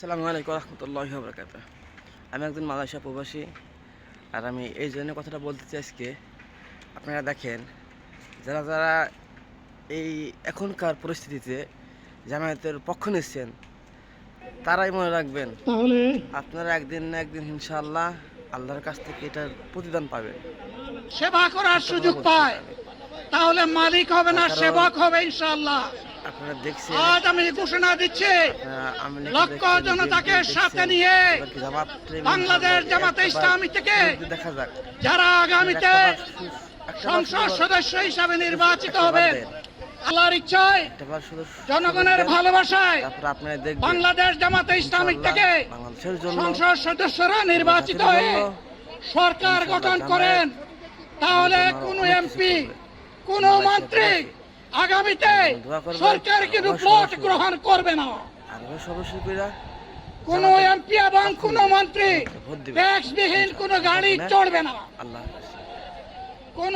আসসালামু আলাইকুম রহমতুল্লাহি ওয়া বারাকাতুহু। আমি একজন মালয়েশিয়া প্রবাসী, আর আমি এই জন্য কথাটা বলতে চাই আজকে। আপনারা দেখেন, যারা যারা এই এখনকার পরিস্থিতিতে জামায়াতের পক্ষ নিচ্ছেন, তারাই মনে রাখবেন তাহলে আপনারা একদিন না একদিন ইনশাআল্লাহ আল্লাহর কাছ থেকে এটার প্রতিদান পাবেন। সেবা করার সুযোগ পায়, তাহলে মালিক হবে না, সেবক হবে ইনশাআল্লাহ। আপনারা দেখছেন, আজ আমি ঘোষণা দিচ্ছি, লক্ষ জনতাকে সাথে নিয়ে বাংলাদেশ জামাতে ইসলামী থেকে দেখা যাক যারা আগামীতে সংসদ সদস্য হিসাবে নির্বাচিত হবে, আল্লাহর ইচ্ছায়, জনগণের ভালোবাসায় বাংলাদেশ জামাতে ইসলামী থেকে সংসদ সদস্যরা নির্বাচিত হয়ে সরকার গঠন করেন, তাহলে কোন এমপি, কোন মন্ত্রী আগামীতে সরকার কিন্তু ভোট গ্রহণ করবে না। কোন এমপি এবং কোন মন্ত্রী ট্যাক্সবিহীন কোন গাড়ি চড়বে না। আল্লাহ কোন